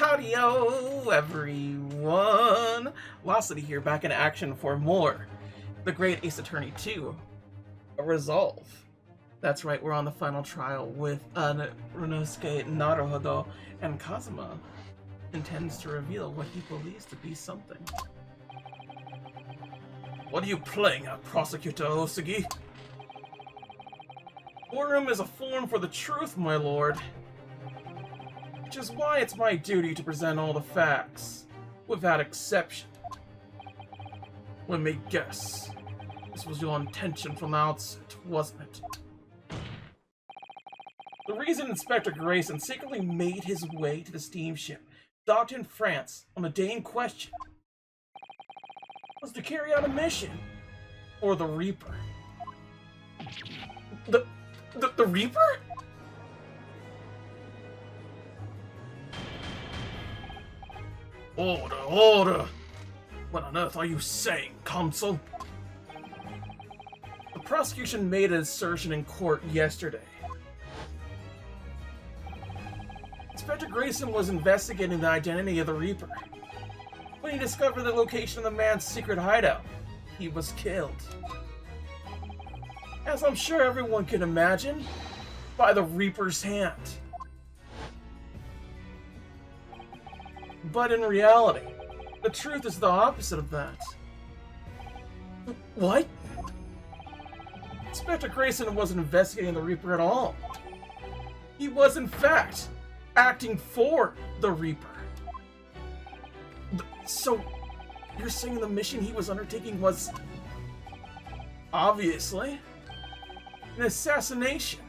Howdy-o, everyone! Locity here, back in action for more The Great Ace Attorney 2, Resolve. That's right, we're on the final trial with Runosuke Naruhodo, and Kazuma intends to reveal what he believes to be something. What are you playing at, Prosecutor Osugi? Courtroom is a forum for the truth, my lord. Which is why it's my duty to present all the facts, without exception. Let me guess. This was your intention from the outset, wasn't it? The reason Inspector Grayson secretly made his way to the steamship docked in France on the day in question was to carry out a mission for the Reaper. The Reaper? Order, order! What on earth are you saying, Consul? The prosecution made an assertion in court yesterday. Inspector Grayson was investigating the identity of the Reaper. When he discovered the location of the man's secret hideout, he was killed. As I'm sure everyone can imagine, by the Reaper's hand. But in reality, the truth is the opposite of that. What? Inspector Grayson wasn't investigating the Reaper at all. He was, in fact, acting for the Reaper. So, you're saying the mission he was undertaking was, obviously, an assassination?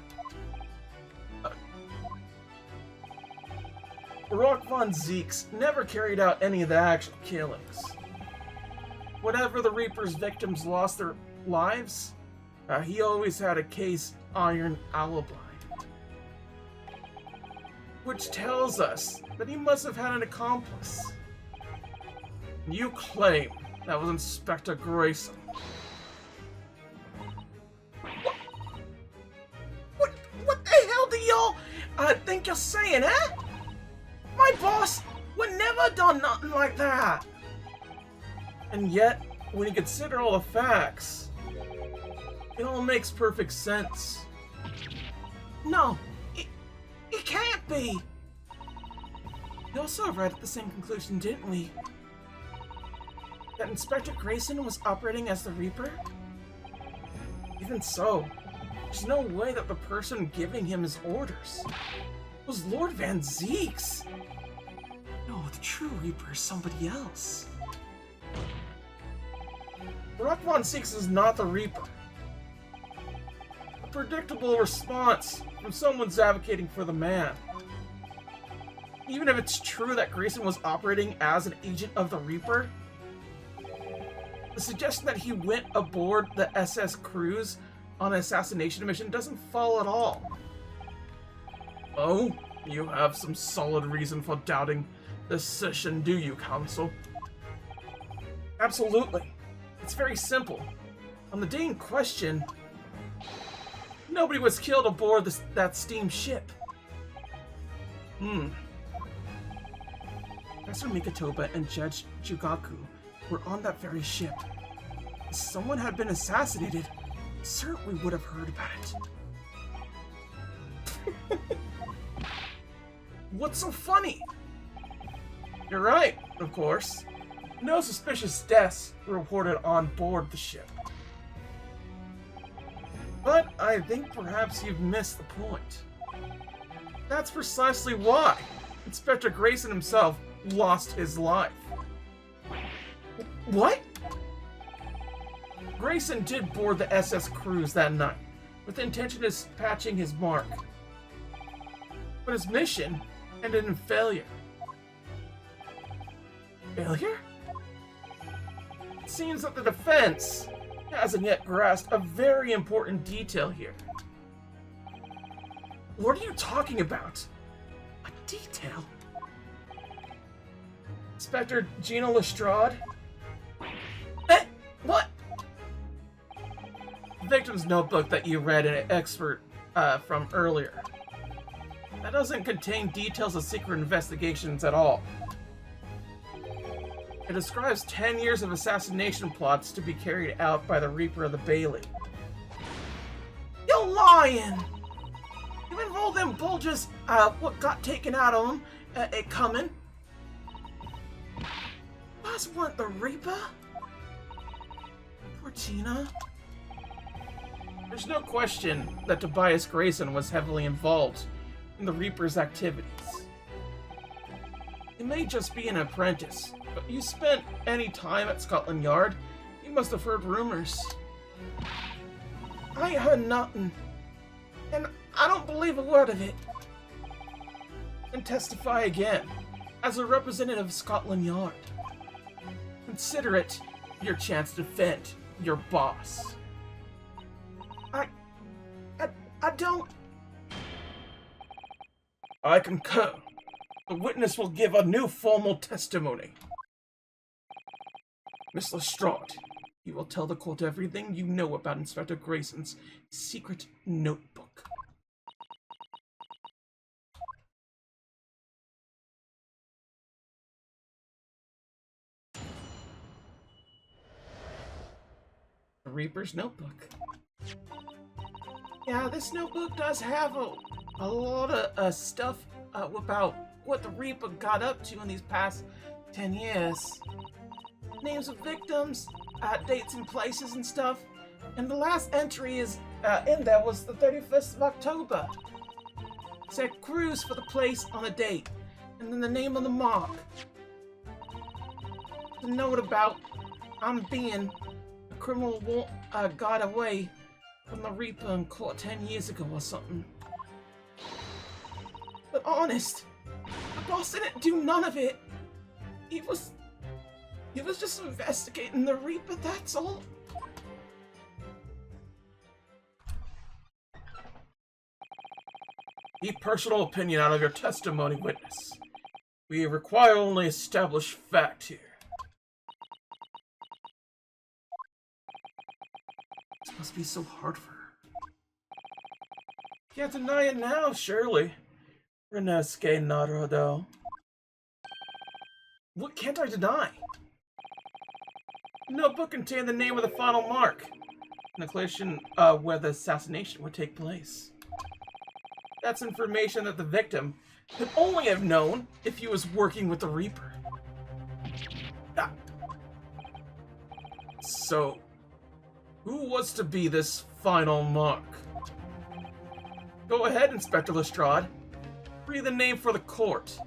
Rock von Zeeks never carried out any of the actual killings. Whenever the Reaper's victims lost their lives, he always had a case iron alibi. Which tells us that he must have had an accomplice. You claim that was Inspector Grayson. What the hell do y'all think you're saying, eh? My boss would never done nothing like that. And yet, when you consider all the facts, it all makes perfect sense. No, it can't be. We also arrived at the same conclusion, didn't we? That Inspector Grayson was operating as the Reaper? Even so, there's no way that the person giving him his orders was Lord Van Zeeks. No, the true Reaper is somebody else. Rock Von Zeeks is not the Reaper. A predictable response from someone's advocating for the man. Even if it's true that Grayson was operating as an agent of the Reaper, the suggestion that he went aboard the SS Cruise on an assassination mission doesn't follow at all. Oh, you have some solid reason for doubting this assertion, do you, Counsel? Absolutely. It's very simple. On the day in question, nobody was killed aboard that steamship. Professor Mikatoba and Judge Jugaku were on that very ship. If someone had been assassinated, certainly would have heard about it. What's so funny? You're right, of course. No suspicious deaths were reported on board the ship. But I think perhaps you've missed the point. That's precisely why Inspector Grayson himself lost his life. What? Grayson did board the SS Cruise that night, with the intention of patching his mark. But his mission ended in failure. Failure? It seems that the defense hasn't yet grasped a very important detail here. What are you talking about? A detail? Inspector Gina Lestrade? What? The victim's notebook that you read an expert from earlier. That doesn't contain details of secret investigations at all. It describes 10 years of assassination plots to be carried out by the Reaper of the Bailey. You're lying! Even with all them bulges, what got taken out of them, it coming. Boss want the Reaper? Poor Tina. There's no question that Tobias Grayson was heavily involved in the Reaper's activities. He may just be an apprentice, but you spent any time at Scotland Yard, you must have heard rumors. I ain't heard nothing, and I don't believe a word of it. And testify again, as a representative of Scotland Yard. Consider it your chance to defend your boss. I don't... I concur. The witness will give a new formal testimony. Miss Lestrade, you will tell the court everything you know about Inspector Grayson's secret notebook. The Reaper's notebook. Yeah, this notebook does have a lot of stuff about what the Reaper got up to in these past 10 years. Names of victims, dates and places and stuff. And the last entry is in there was the 31st of October. It said Grouse for the place on the date, and then the name of the mark. The note about being a criminal got away from the Reaper in court 10 years ago or something. But honest, the boss didn't do none of it. He was just investigating the Reaper, that's all. Keep personal opinion out of your testimony, witness. We require only established fact here. This must be so hard for her. Can't deny it now, surely. Renesque Naruto. What can't I deny? The notebook contained the name of the final mark, and the location where the assassination would take place. That's information that the victim could only have known if he was working with the Reaper. So, who was to be this final mark? Go ahead, Inspector Lestrade. Read the name for the court.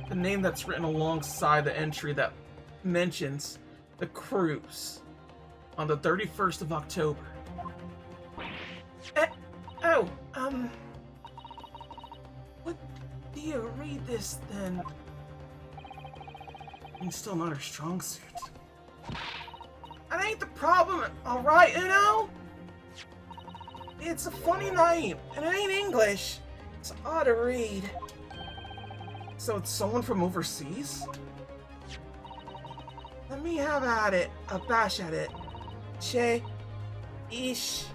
The name that's written alongside the entry that mentions the cruise on the 31st of October. What do you read this then? It's still not her strong suit. That ain't the problem, alright, Uno? It's a funny name, and it ain't English. It's odd to read. So it's someone from overseas? Let me have at it, a bash at it. Che, ish,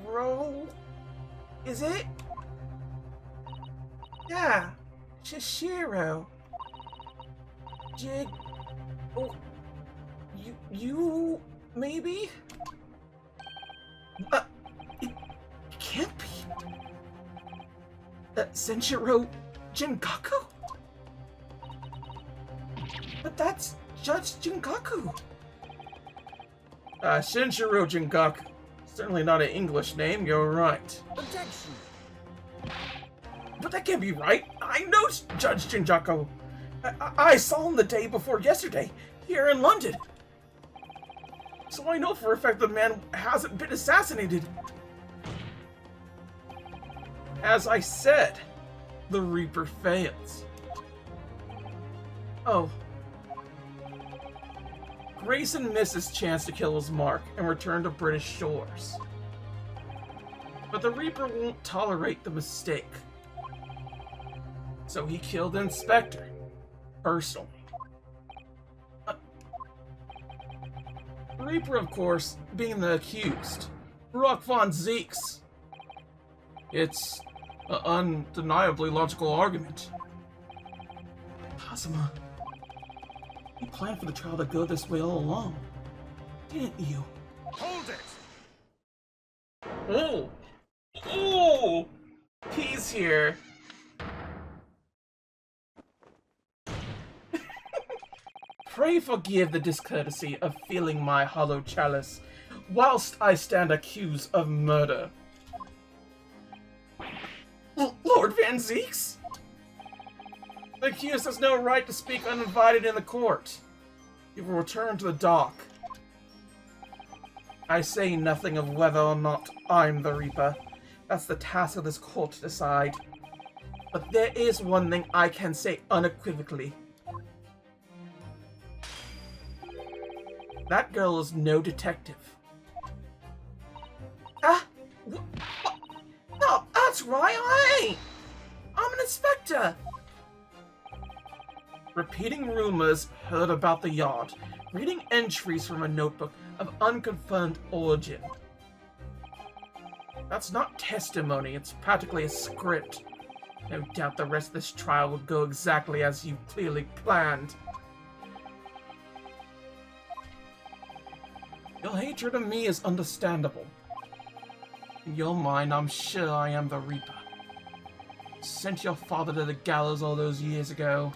ro, is it? Yeah, Shishiro. Jig, oh, you, maybe? It can't be. Senshiro Jingaku? But that's Judge Jingaku. Senshiro Jingaku. Certainly not an English name, you're right. Objection! But that can't be right. I know Judge Jingaku. I saw him the day before yesterday, here in London. So I know for a fact the man hasn't been assassinated. As I said, the Reaper fails. Oh. Grayson missed his chance to kill his mark and return to British shores. But the Reaper won't tolerate the mistake. So he killed the Inspector, personally. The Reaper, of course, being the accused, Rock von Zeeks. It's an undeniably logical argument. Kazuma, you planned for the trial to go this way all along, didn't you? Hold it! Oh! Oh! He's here. Pray forgive the discourtesy of filling my hollow chalice, whilst I stand accused of murder. Lord Van Zeeks? The accused has no right to speak uninvited in the court. He will return to the dock. I say nothing of whether or not I'm the Reaper. That's the task of this court to decide. But there is one thing I can say unequivocally. That girl is no detective. No, that's right, I ain't! I'm an inspector! Repeating rumors heard about the yard, reading entries from a notebook of unconfirmed origin. That's not testimony, it's practically a script. No doubt the rest of this trial will go exactly as you clearly planned. Your hatred of me is understandable. In your mind, I'm sure I am the Reaper. Sent your father to the gallows all those years ago.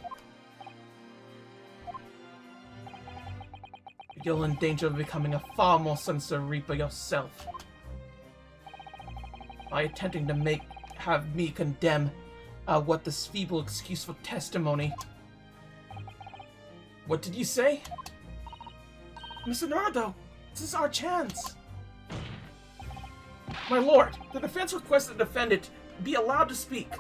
You're in danger of becoming a far more sinister Reaper yourself. By attempting to have me condemn what this feeble excuse for testimony. What did you say? Mr. Naruto, this is our chance. My lord, the defense requests the defendant be allowed to speak.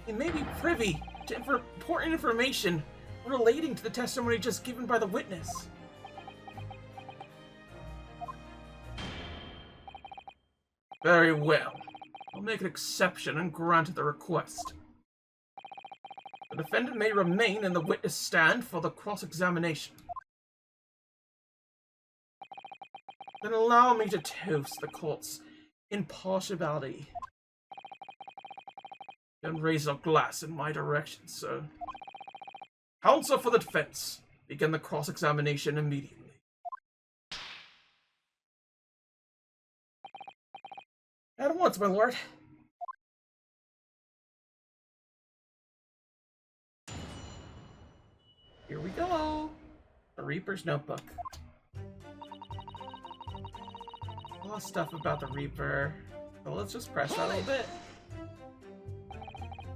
He may be privy to important information relating to the testimony just given by the witness. Very well. I'll make an exception and grant the request. The defendant may remain in the witness stand for the cross-examination. Then allow me to toast the court's impartiality. Then raise a glass in my direction, sir. Counsel for the defense. Begin the cross-examination immediately. At once, my lord. Here we go. The Reaper's Notebook. A lot of stuff about the Reaper. So let's just press that a little bit.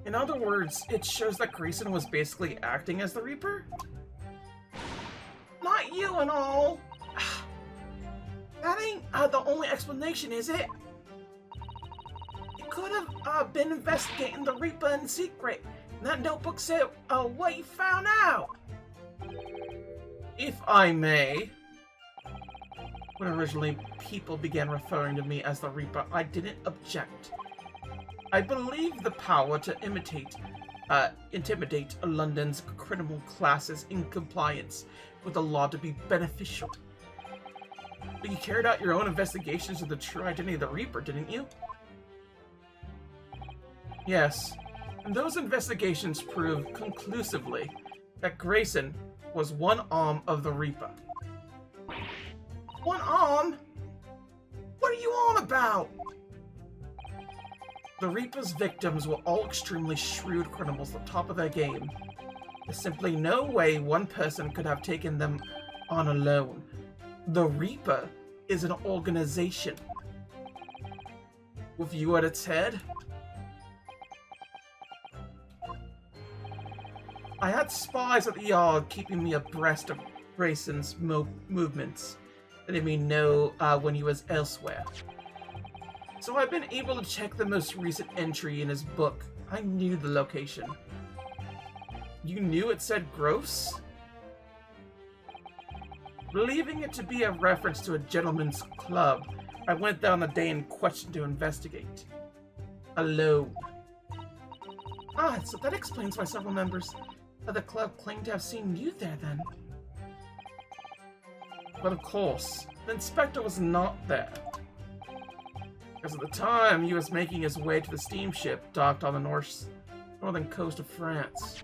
In other words, it shows that Grayson was basically acting as the Reaper? Not you and all! That ain't the only explanation, is it? You could have been investigating the Reaper in secret, and that notebook said what you found out! If I may... When originally people began referring to me as the Reaper, I didn't object. I believe the power to intimidate London's criminal classes in compliance with the law to be beneficial. But you carried out your own investigations of the true identity of the Reaper, didn't you? Yes, and those investigations proved conclusively that Grayson was one arm of the Reaper. One arm? What are you on about? The Reaper's victims were all extremely shrewd criminals at the top of their game. There's simply no way one person could have taken them on alone. The Reaper is an organization. With you at its head? I had spies at the yard keeping me abreast of Grayson's movements, letting me know when he was elsewhere. So I've been able to check the most recent entry in his book. I knew the location. You knew it said Grouse? Believing it to be a reference to a gentleman's club, I went down the day in question to investigate. Alone. Ah, so that explains why several members of the club claim to have seen you there then. But of course, the inspector was not there. Because at the time, he was making his way to the steamship docked on the northern coast of France.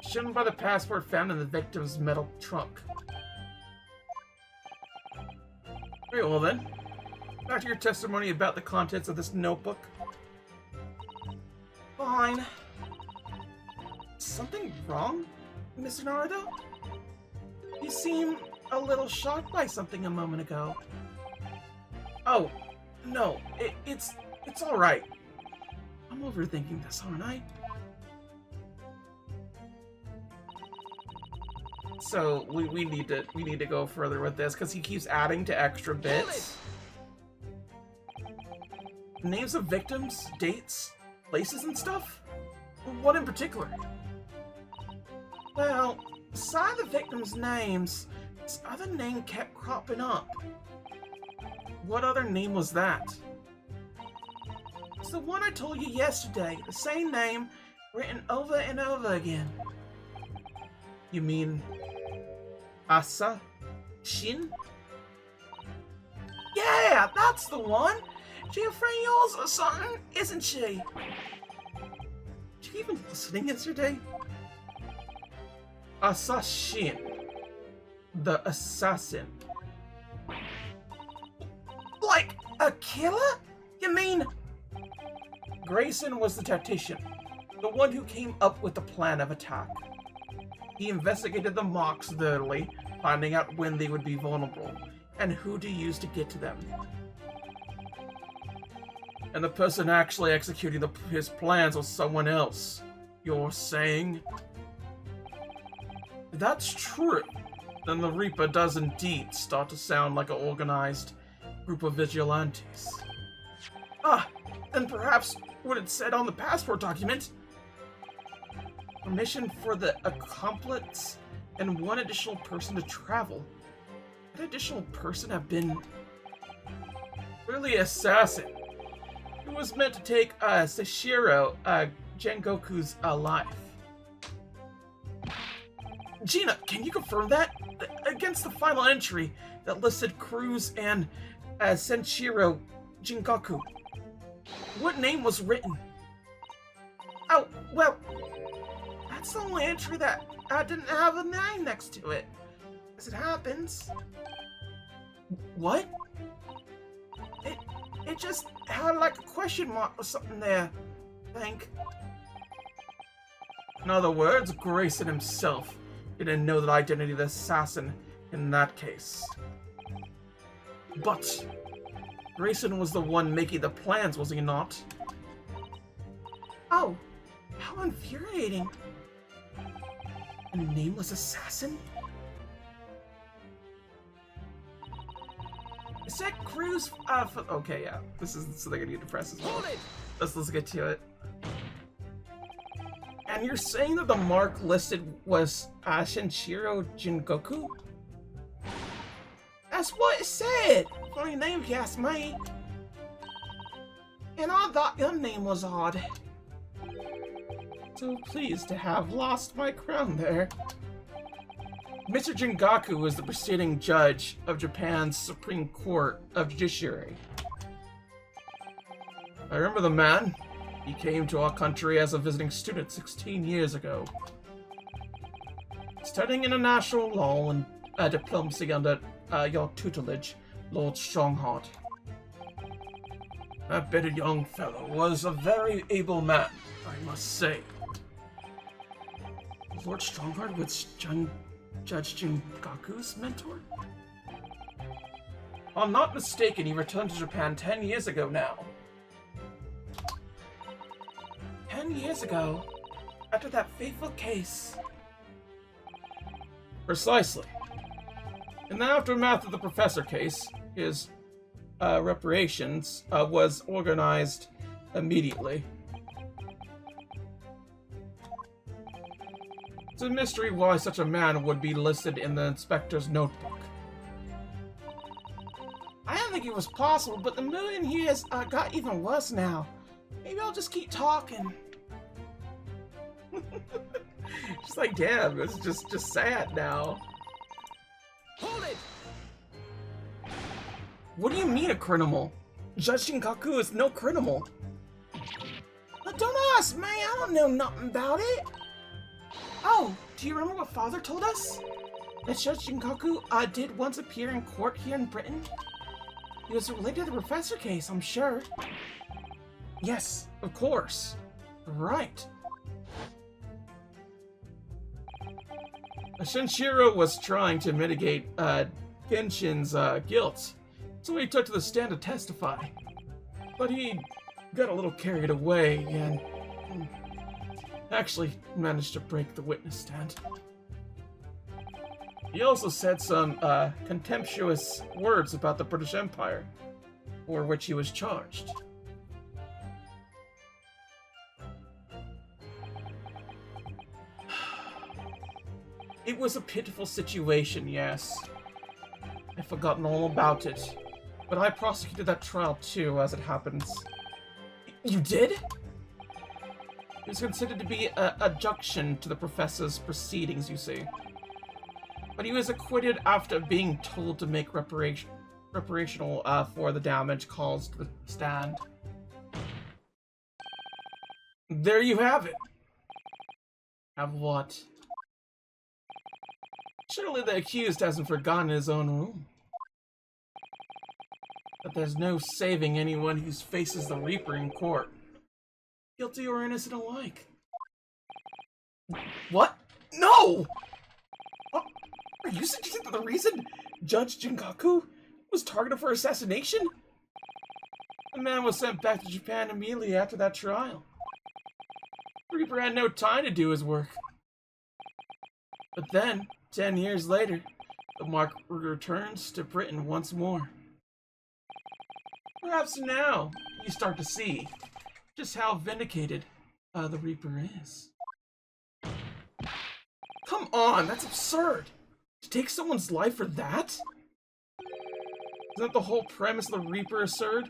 Shown by the passport found in the victim's metal trunk. Very well then. Back to your testimony about the contents of this notebook. Fine. Something wrong, Mr. Naruto? You seem a little shocked by something a moment ago. Oh, no, it's alright. I'm overthinking this, aren't I? So we need to go further with this because he keeps adding to extra bits. Names of victims, dates, places and stuff? What in particular? Well, beside the victims' names, this other name kept cropping up. What other name was that? It's the one I told you yesterday, the same name, written over and over again. You mean Asa Shin? Yeah, that's the one! She a friend of yours or something, isn't she? Did you even listening yesterday? Assassin. The assassin. Like a killer? You mean... Grayson was the tactician, the one who came up with the plan of attack. He investigated the mocks thoroughly, finding out when they would be vulnerable, and who to use to get to them. And the person actually executing his plans was someone else. You're saying? If that's true, then the Reaper does indeed start to sound like an organized group of vigilantes. Ah, then perhaps what it said on the passport document. Permission for the accomplice and one additional person to travel. That additional person have been... really assassin. Who was meant to take Sashiro Gengoku's life. Gina, can you confirm that? Against the final entry that listed Grouse and Senshiro Jingoku. What name was written? Oh, well, that's the only entry that didn't have a name next to it. As it happens. What? It just had like a question mark or something there, I think. In other words, Grayson himself didn't know the identity of the assassin in that case. But Grayson was the one making the plans, was he not? Oh, how infuriating. A nameless assassin? Is that Grouse? Okay, yeah. This is something I need to press as well. Let's get to it. And you're saying that the mark listed was Shenshiro Jingoku? That's what it said! Funny name if you ask me. And I thought your name was odd. So pleased to have lost my crown there. Mr. Jingaku was the preceding judge of Japan's Supreme Court of Judiciary. I remember the man. He came to our country as a visiting student 16 years ago. Studying international law and diplomacy under your tutelage, Lord Strongheart. That bitter young fellow was a very able man, I must say. Lord Strongheart was Judge Jingaku's mentor? If I'm not mistaken, he returned to Japan 10 years ago now. 10 years ago? After that fateful case? Precisely. In the aftermath of the Professor case, his reparations was organized immediately. It's a mystery why such a man would be listed in the inspector's notebook. I didn't think it was possible, but the mood in here has got even worse now. Maybe I'll just keep talking. Just like, damn, it's just sad now. Hold it! What do you mean a criminal? Judge Shinkaku is no criminal. But don't ask, man. I don't know nothing about it. Oh, do you remember what Father told us? That Judge Shinkaku did once appear in court here in Britain? He was related to the Professor case, I'm sure. Yes, of course. Right. Shinshiro was trying to mitigate Genshin's guilt, so he took to the stand to testify. But he got a little carried away and actually managed to break the witness stand. He also said some contemptuous words about the British Empire, for which he was charged. It was a pitiful situation, yes. I've forgotten all about it, but I prosecuted that trial too, as it happens. You did? It was considered to be an adjunction to the professor's proceedings, you see. But he was acquitted after being told to make reparational for the damage caused to the stand. There you have it. Have what? Surely the accused hasn't forgotten his own room. But there's no saving anyone who faces the Reaper in court. Guilty or innocent alike. What? No! Are you suggesting that the reason Judge Jinkaku was targeted for assassination? The man was sent back to Japan immediately after that trial. Reaper had no time to do his work. But then, 10 years later, the mark returns to Britain once more. Perhaps now you start to see just how vindicated the Reaper is. Come on, that's absurd! To take someone's life for that? Isn't that the whole premise of the Reaper absurd?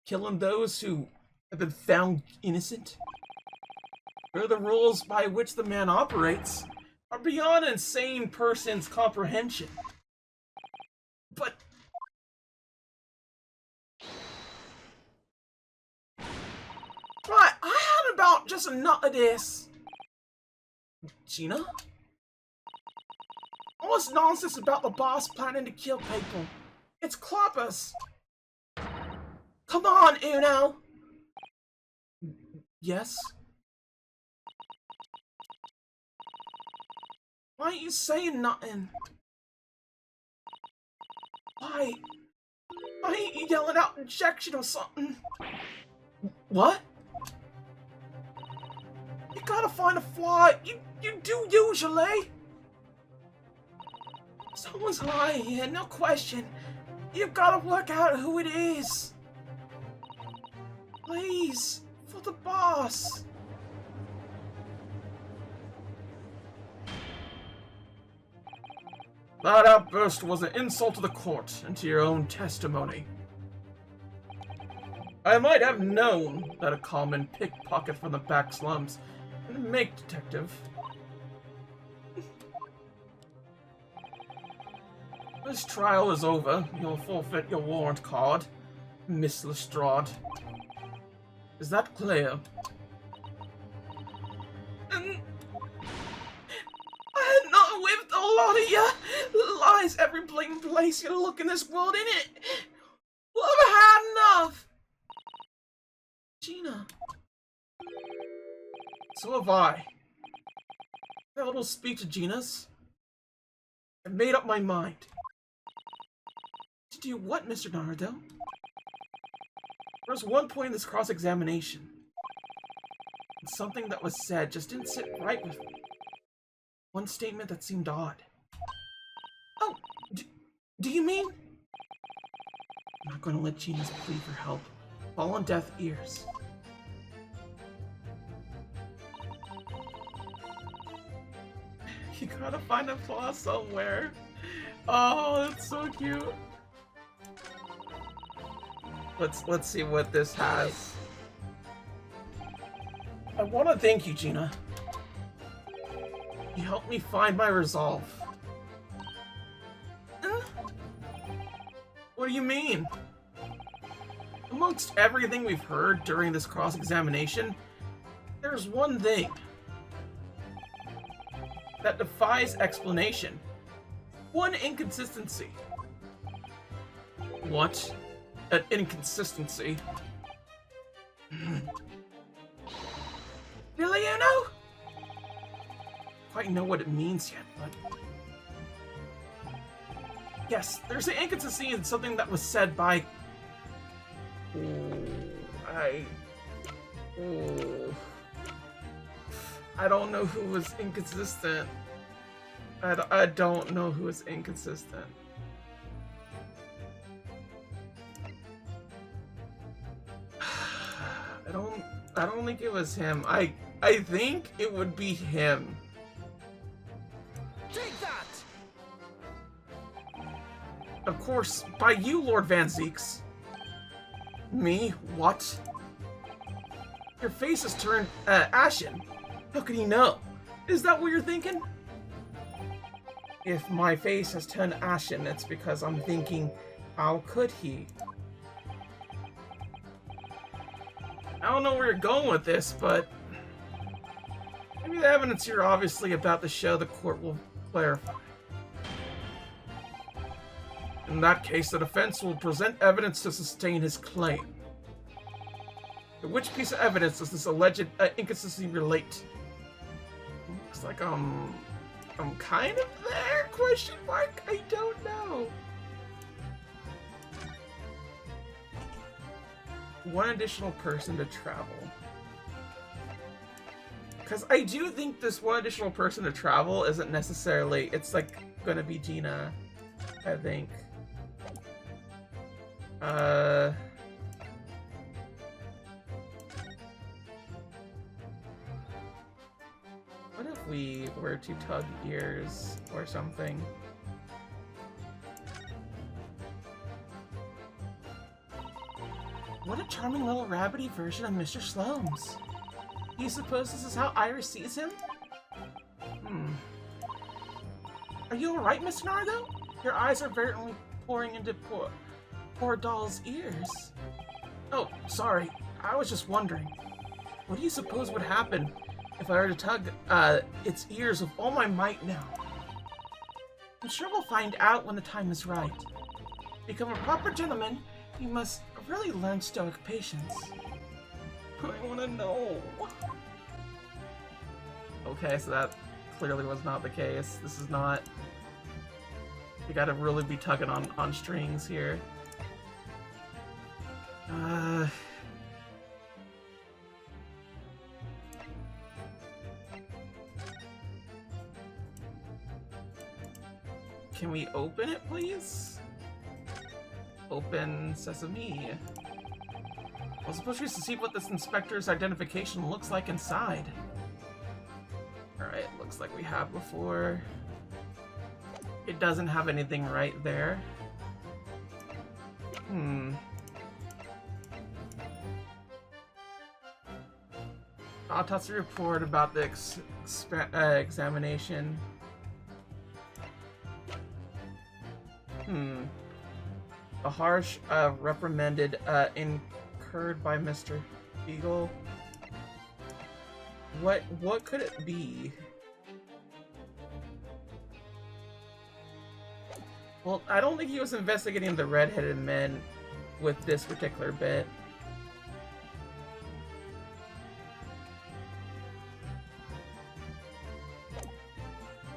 Killing those who have been found innocent? Or the rules by which the man operates are beyond an insane person's comprehension. But right, I had about just enough of this. Gina? All this nonsense about the boss planning to kill people. It's cloppers. Come on, Uno. Yes? Why ain't you saying nothing? Why ain't you yelling out injection or something? What? You gotta find a flaw. You do usually. Someone's lying here, no question. You've gotta work out who it is. Please, for the boss. That outburst was an insult to the court and to your own testimony. I might have known that a common pickpocket from the back slums and make detective. This trial is over. You'll forfeit your warrant card, Miss Lestrade. Is that clear? I had not with a lot of you. Lies every blatant place you look in this world, innit? Well, I've had enough. Gina. So have I. That little speech of Gina's. I've made up my mind. To do what, Mr. Naruto? There was one point in this cross-examination, and something that was said just didn't sit right with me. One statement that seemed odd. Oh, do you mean? I'm not going to let Gina's plea for help fall on deaf ears. You gotta find a flaw somewhere. Oh, that's so cute. Let's see what this has. I want to thank you, Gina. You helped me find my resolve. What do you mean? Amongst everything we've heard during this cross-examination, there's one thing that defies explanation. One inconsistency. What? An inconsistency? Really, you know? Quite know what it means yet, but... Yes, there's an inconsistency in something that was said by... I don't know who was inconsistent. I don't know who was inconsistent. I don't think it was him. I think it would be him. Take that! Of course, by you, Lord Van Zeeks. Me? What? Your face has turned ashen. How could he know? Is that what you're thinking? If my face has turned ashen, it's because I'm thinking, how could he? I don't know where you're going with this, but maybe the evidence you're obviously about to show the court will clarify. In that case, the defense will present evidence to sustain his claim. To which piece of evidence does this alleged inconsistency relate? Looks like I'm kind of there? Question mark? I don't know. One additional person to travel. Because I do think this one additional person to travel isn't necessarily... It's like gonna be Gina, I think. What if we were to tug ears or something? What a charming little rabbity version of Mr. Sloane's. Do you suppose this is how Iris sees him? Are you alright, Miss Nardo? Your eyes are very pouring into poor doll's ears. Oh, sorry. I was just wondering. What do you suppose would happen if I were to tug its ears with all my might now? I'm sure we'll find out when the time is right. To become a proper gentleman, you must really learn stoic patience. I want to know. Okay, so that clearly was not the case. This is not... You gotta really be tugging on strings here. Can we open it, please? Open sesame. I was supposed to see what this inspector's identification looks like inside. Alright, looks like we have before. It doesn't have anything right there. Autopsy report about the examination. A harsh reprimanded incurred by Mr. Beagle. What could it be? Well, I don't think he was investigating the red-headed men with this particular bit.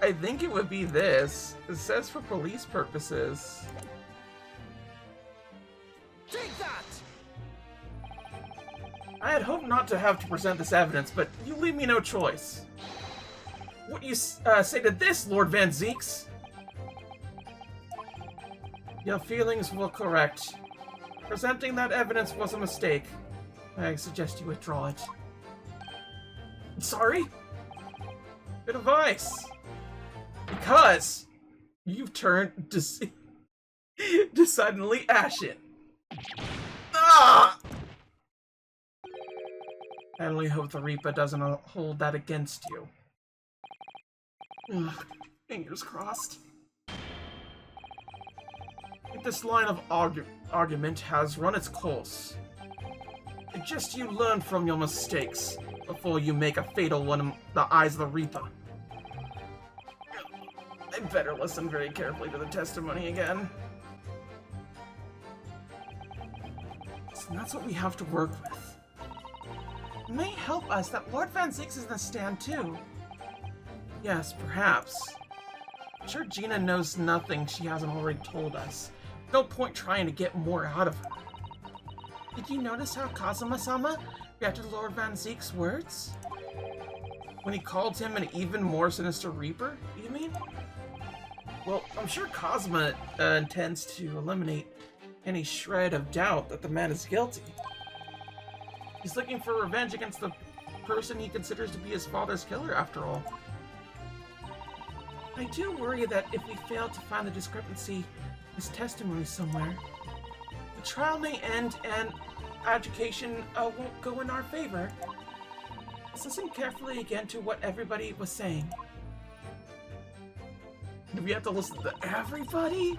I think it would be this. It says for police purposes. Take that! I had hoped not to have to present this evidence, but you leave me no choice. What do you say to this, Lord Van Zeeks? Your feelings were correct. Presenting that evidence was a mistake. I suggest you withdraw it. Sorry? Good advice. Because you've turned decidedly ashen. Ah! I only hope the Reaper doesn't hold that against you. Ugh, fingers crossed. I think this line of argument has run its course. Just you learn from your mistakes before you make a fatal one in the eyes of the Reaper. I better listen very carefully to the testimony again. So that's what we have to work with. It may help us that Lord Van Zieks is in the stand too. Yes, perhaps. I'm sure Gina knows nothing she hasn't already told us. No point trying to get more out of her. Did you notice how Kazuma-sama reacted to Lord Van Zieks' words? When he called him an even more sinister Reaper, you mean? Well, I'm sure Kazuma intends to eliminate any shred of doubt that the man is guilty. He's looking for revenge against the person he considers to be his father's killer, after all. I do worry that if we fail to find the discrepancy in his testimony somewhere, the trial may end and adjudication won't go in our favor. Let's listen carefully again to what everybody was saying. Do we have to listen to everybody?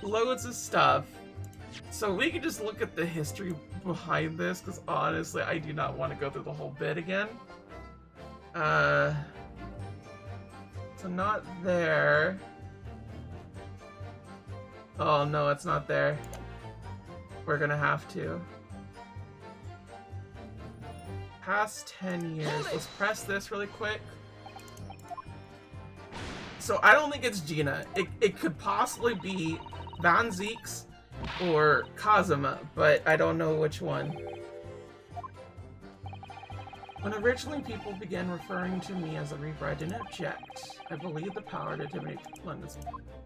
Loads of stuff. So we can just look at the history behind this, because honestly, I do not want to go through the whole bit again. So not there. Oh no, it's not there. We're gonna have to. Past 10 years. Let's press this really quick. So I don't think it's Gina. It could possibly be Van Zieks or Kazuma, but I don't know which one. When originally people began referring to me as a Reaper, I didn't object. I believed the power to intimidate London's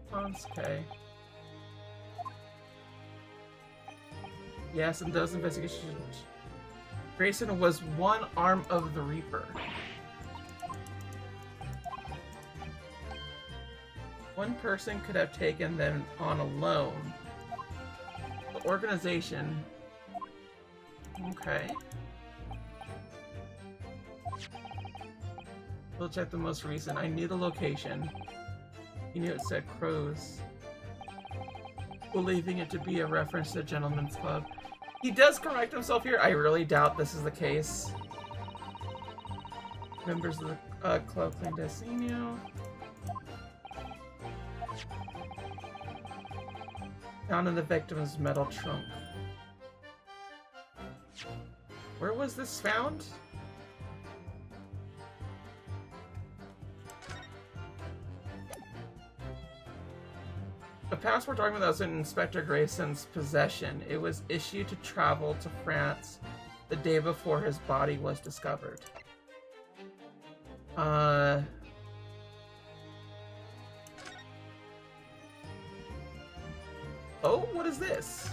response. Okay. Yes, in those investigations, Grayson was one arm of the Reaper. One person could have taken them on alone. The organization... Okay. We'll check the most recent. I knew the location. You knew it said Crows. Believing it to be a reference to the Gentleman's Club. He does correct himself here. I really doubt this is the case. Members of the club clandestino. Found in the victim's metal trunk. Where was this found? The passport document that was in Inspector Grayson's possession. It was issued to travel to France the day before his body was discovered. Oh, what is this?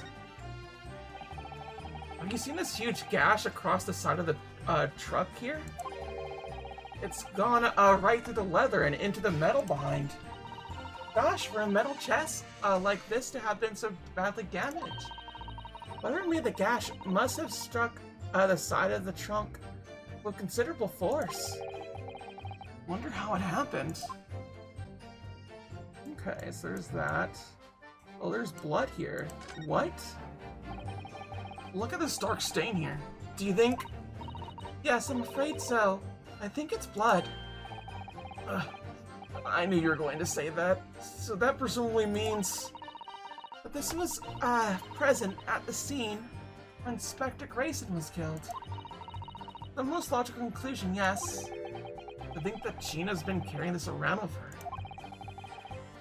Have you seen this huge gash across the side of the truck here? It's gone right through the leather and into the metal behind. Gosh, for a metal chest like this to have been so badly damaged. Whoever made the gash must have struck the side of the trunk with considerable force. Wonder how it happened. Okay, so there's that. Oh, there's blood here. What? Look at this dark stain here. Do you think... Yes, I'm afraid so. I think it's blood. I knew you were going to say that. So that presumably means that this was present at the scene when Inspector Grayson was killed. The most logical conclusion, yes. I think that Gina's been carrying this around with her.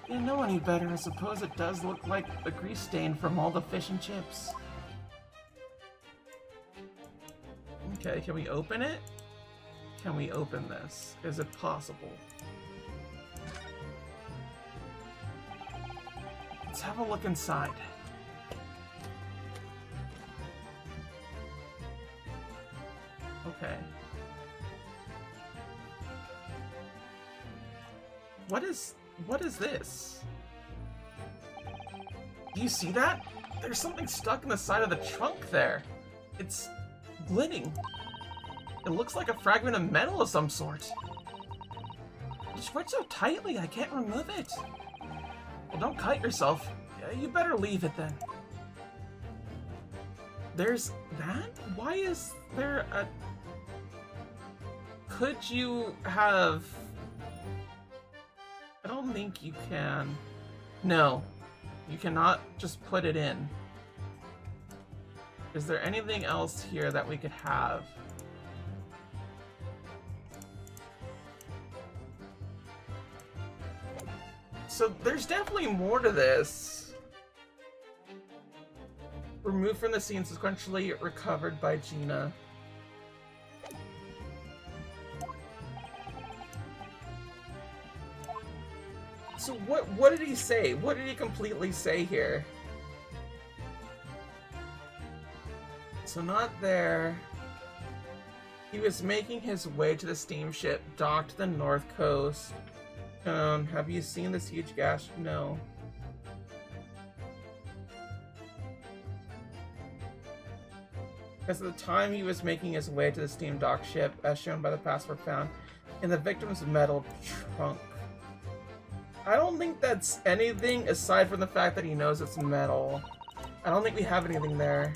You didn't know any better. I suppose it does look like a grease stain from all the fish and chips. Okay, can we open it? Can we open this? Is it possible? Let's have a look inside. Okay. What is this? Do you see that? There's something stuck in the side of the trunk there. It's glitting. It looks like a fragment of metal of some sort. It's squished so tightly I can't remove it. Well, don't cut yourself. You better leave it then. There's that? Why is there a... Could you have... I don't think you can. No. You cannot just put it in. Is there anything else here that we could have? So there's definitely more to this. Removed from the scene, sequentially recovered by Gina. So what did he say? What did he completely say here? So not there. He was making his way to the steamship, docked to the north coast. Have you seen this huge gash? No. Because at the time he was making his way to the steam dock ship, as shown by the passport found in the victim's metal trunk. I don't think that's anything aside from the fact that he knows it's metal. I don't think we have anything there.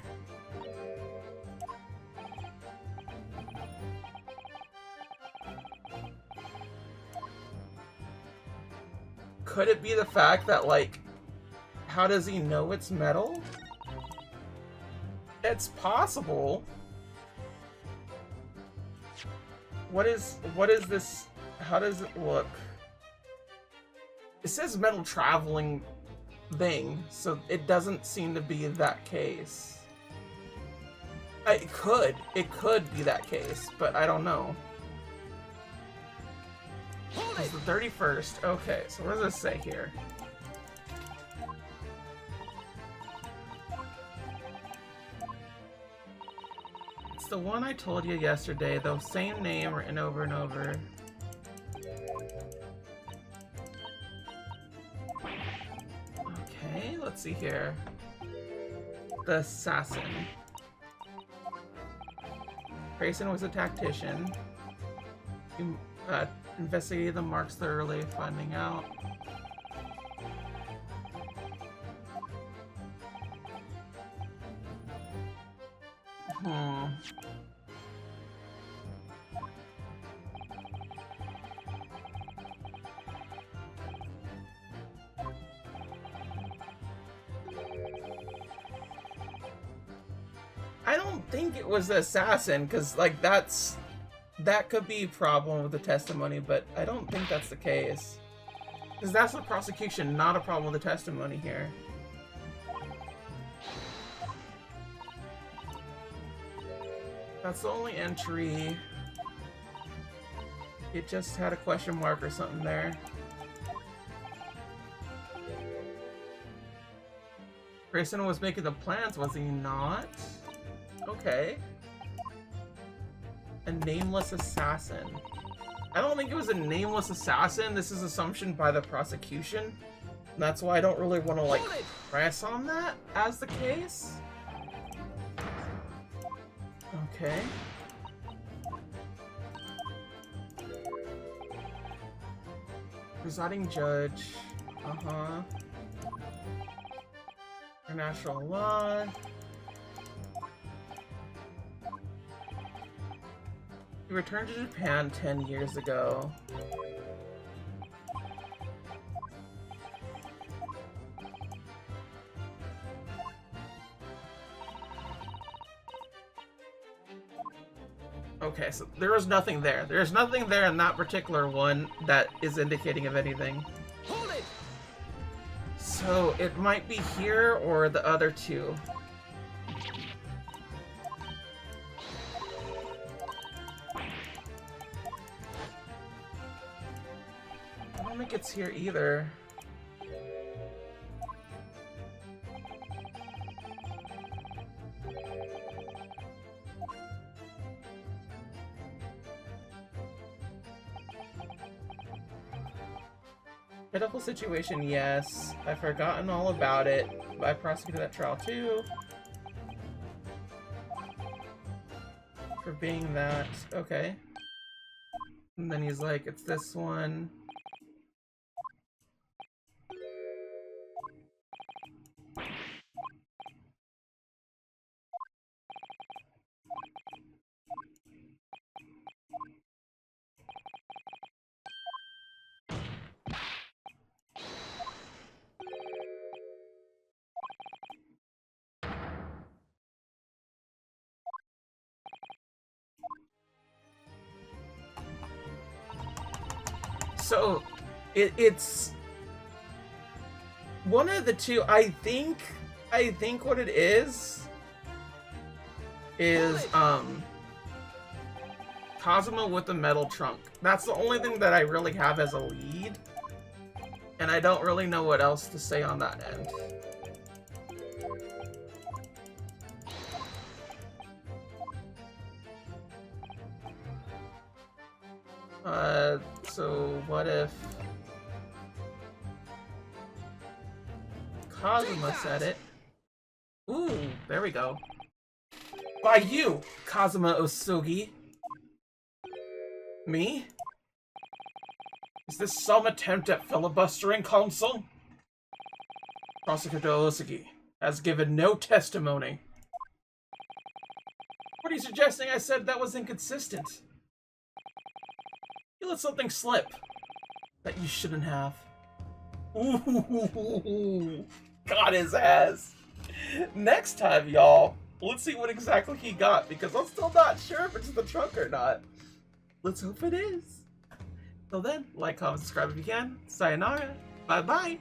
Could it be the fact that, like, how does he know it's metal? It's possible. What is this? How does it look? It says metal traveling thing, so it doesn't seem to be that case. It could be that case, but I don't know. It's the 31st. Okay, so what does this say here? It's the one I told you yesterday, the same name written over and over. Okay, let's see here. The assassin. Grayson was a tactician. He investigated the marks thoroughly, finding out. I don't think it was the assassin, because, like, that could be a problem with the testimony, but I don't think that's the case. Because that's the prosecution, not a problem with the testimony here. That's the only entry. It just had a question mark or something there. Grayson was making the plans, was he not? Okay. A nameless assassin. I don't think it was a nameless assassin. This is assumption by the prosecution. And that's why I don't really want to, like, press on that as the case. Okay. Presiding judge. Uh-huh. International law. He returned to Japan 10 years ago. Okay, so there was nothing there. There's nothing there in that particular one that is indicating of anything. Hold it! So it might be here or the other two. I don't think it's here either. Pitiful situation, yes. I've forgotten all about it. I prosecuted that trial too. For being that. Okay. And then he's like, it's this one. So, it's one of the two. I think what it is Kazuma with the metal trunk. That's the only thing that I really have as a lead, and I don't really know what else to say on that end. So what if Kazuma said it? Ooh, there we go. By you, Kazuma Osugi. Me? Is this some attempt at filibustering, Counsel? Prosecutor Osugi has given no testimony. What are you suggesting? I said that was inconsistent. You let something slip that you shouldn't have. Ooh, got his ass. Next time, y'all, let's see what exactly he got, because I'm still not sure if it's the trunk or not. Let's hope it is. Till then, like, comment, subscribe if you can. Sayonara. Bye-bye.